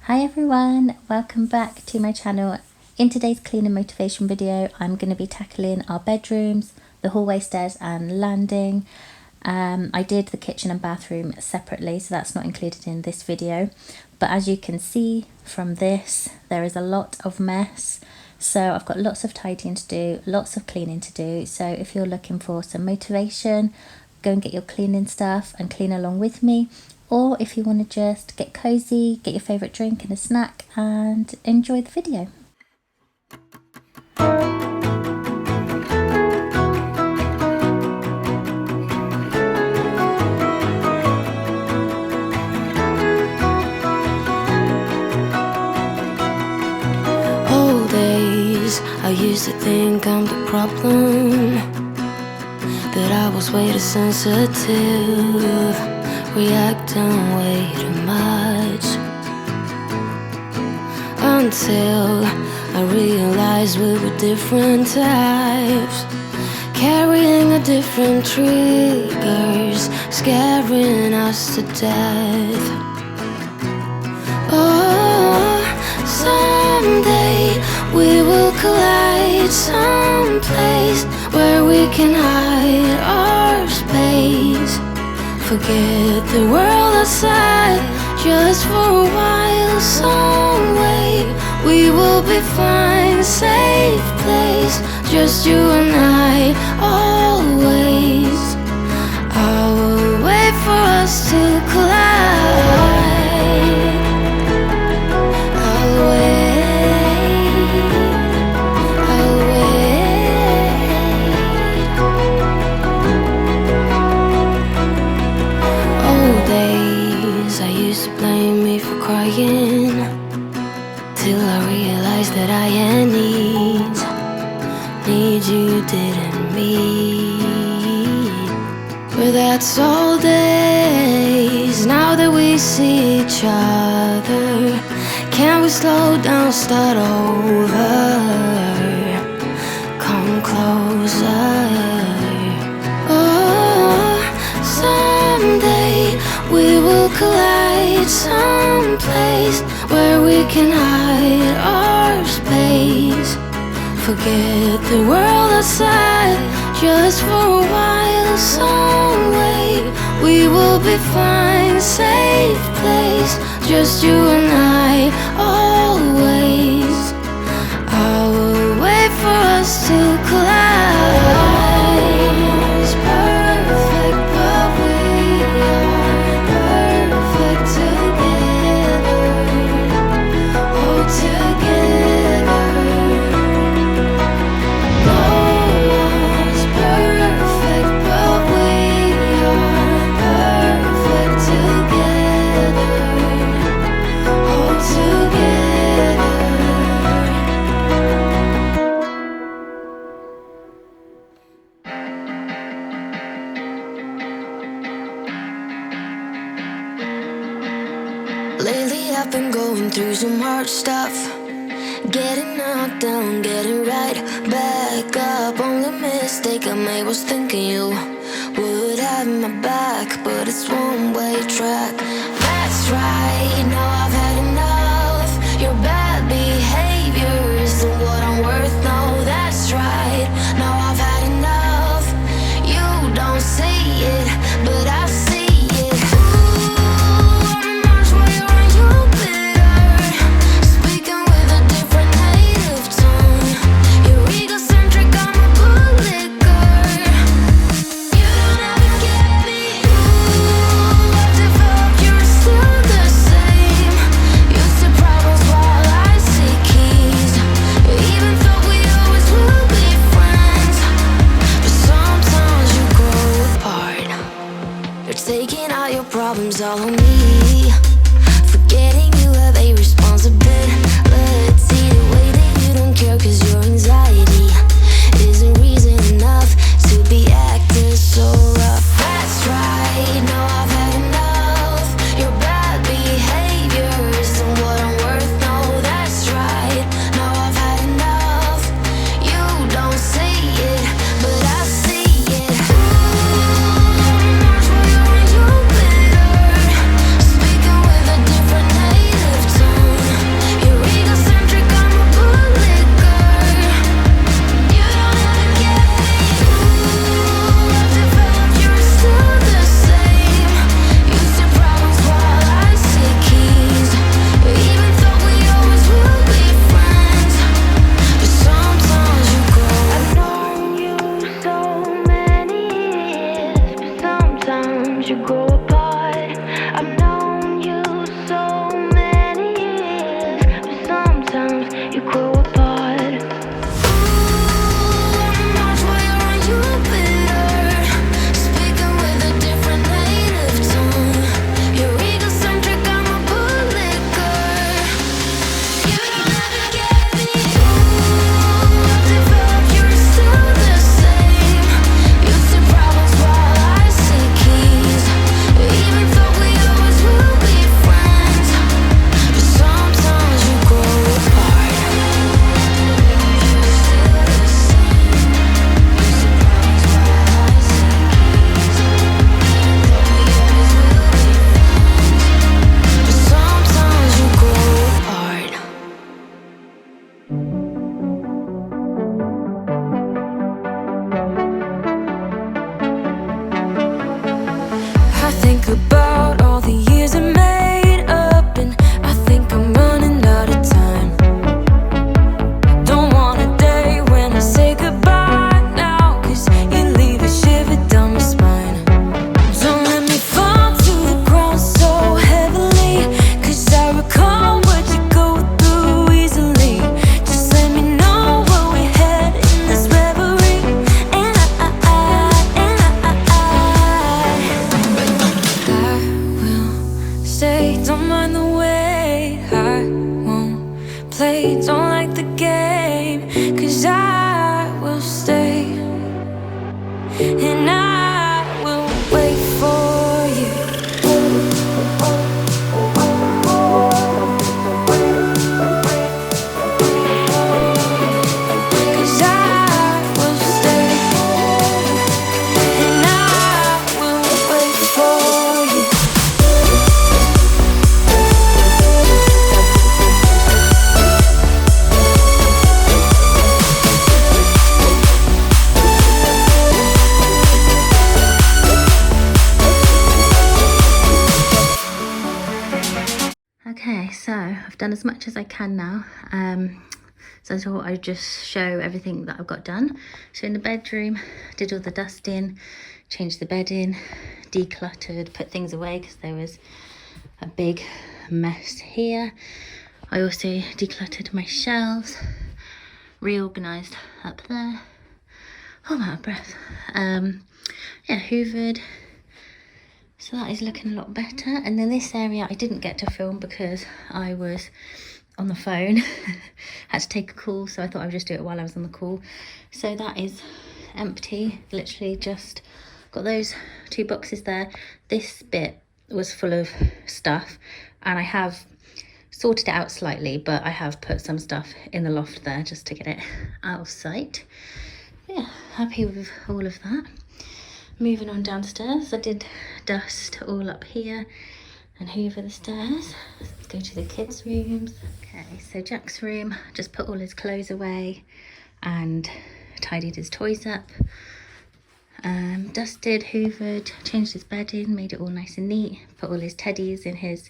Hi everyone, welcome back to my channel. In today's cleaning motivation video, I'm going to be tackling our bedrooms, the hallway stairs and landing. I did the kitchen and bathroom separately, so that's not included in this video. But as you can see from this, there is a lot of mess. So I've got lots of tidying to do, lots of cleaning to do. So if you're looking for some motivation, go and get your cleaning stuff and clean along with me. Or if you want to just get cozy, get your favourite drink and a snack and enjoy the video. Old days, I used to think I'm the problem, that I was way too sensitive, reacting way too much, until I realized we were different types, carrying a different triggers, scaring us to death. Oh, someday we will collide someplace where we can hide our space. Forget the world outside, just for a while, some way we will be fine, safe place, just you and I, always. I will wait for us to collide. I'll wait, I'll wait. Old days, I used to blame me for crying, till I realized that I had needs you didn't meet. But that's all days, now that we see each other. Can we slow down, start over? Come closer. Oh, someday we will collide someplace where we can hide our space. Forget the world outside, just for a while, some way we will be fine, safe place, just you and I, always. I will wait for us to collide. It's perfect, but we are perfect together. Oh, together. No one's perfect, but we are perfect together. Oh, together. Lately I've been going through some hard stuff, getting knocked down, getting right back up. Only mistake I made was thinking you would have my back, but it's one-way track. That's right, now I've had enough. Your bad behavior isn't what I'm worth, no, that's right. Now I've had enough. You don't see it, but I see it. Ooh, I'm a march warrior and you bitter, speaking with a different native tongue. You're egocentric, I'm a bootlicker. You don't ever get me. Ooh, I developed, you're still the same. you grow apart. Ooh, on a Mars while you're on Jupiter, speaking with a different native tongue. You're egocentric, I'm a bootlicker. You don't have to get me. Ooh, I've developed, you're still the same. You see problems while I see keys. Even though we always will be friends, but sometimes you grow apart. You're still the same. You see problems while I see keys. Even though we always will be friends, but sometimes you grow apart. I think about all the years I made up, and I think I'm running out of time. Don't want a day when I say goodbye now, 'cause you leave a shiver down my spine. Don't let me fall to the ground so heavily, 'cause I recall what you go through easily. Just let me know where we head in this reverie, and I will stay. Don't mind the wait, I won't play. Don't like the game, 'cause I will stay, and I will wait for you. 'Cause I will stay, and I will wait for you. Okay, so I've done as much as I can now. So I thought I'd just show everything that I've got done. So in the bedroom, did all the dusting, changed the bedding, decluttered, put things away because there was a big mess here. I also decluttered my shelves, reorganised up there. Oh, I'm out of breath. Yeah, hoovered. So that is looking a lot better. And then this area I didn't get to film because I was on the phone. Had to take a call, so I thought I would just do it while I was on the call. So that is empty. Literally just got those 2 boxes there. This bit was full of stuff, and I have sorted it out slightly, but I have put some stuff in the loft there just to get it out of sight. Yeah, happy with all of that. Moving on downstairs, I did dust all up here and hoover the stairs. Let's go to the kids' rooms. Okay, so Jack's room, just put all his clothes away and tidied his toys up. Dusted, hoovered, changed his bedding, made it all nice and neat. Put all his teddies in his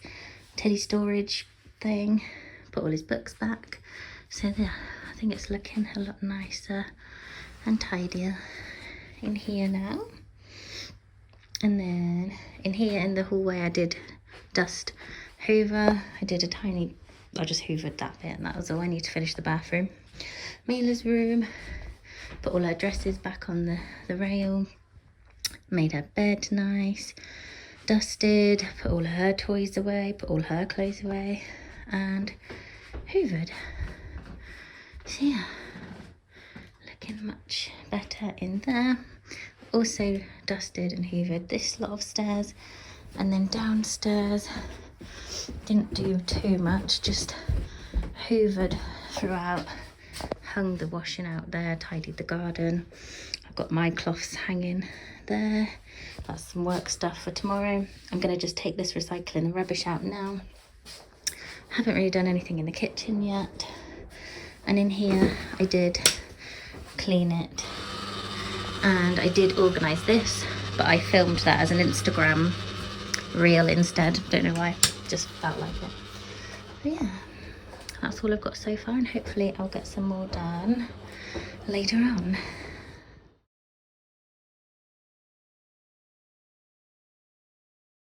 teddy storage thing. Put all his books back. So yeah, I think it's looking a lot nicer and tidier in here now. And then in here in the hallway I did dust, hoover. I did a tiny, I just hoovered that bit and that was all. I need to finish the bathroom. Mila's room, put all her dresses back on the rail, made her bed nice, dusted, put all her toys away, put all her clothes away, and hoovered. So yeah, looking much better in there. Also dusted and hoovered this lot of stairs, and then downstairs didn't do too much, just hoovered throughout, hung the washing out there, tidied the garden. I've got my cloths hanging there. That's some work stuff for tomorrow. I'm going to just take this recycling and rubbish out now. Haven't really done anything in the kitchen yet. And in here I did clean it, and I did organise this, but I filmed that as an Instagram reel instead. Don't know why, just felt like it. But yeah, that's all I've got so far, and hopefully I'll get some more done later on.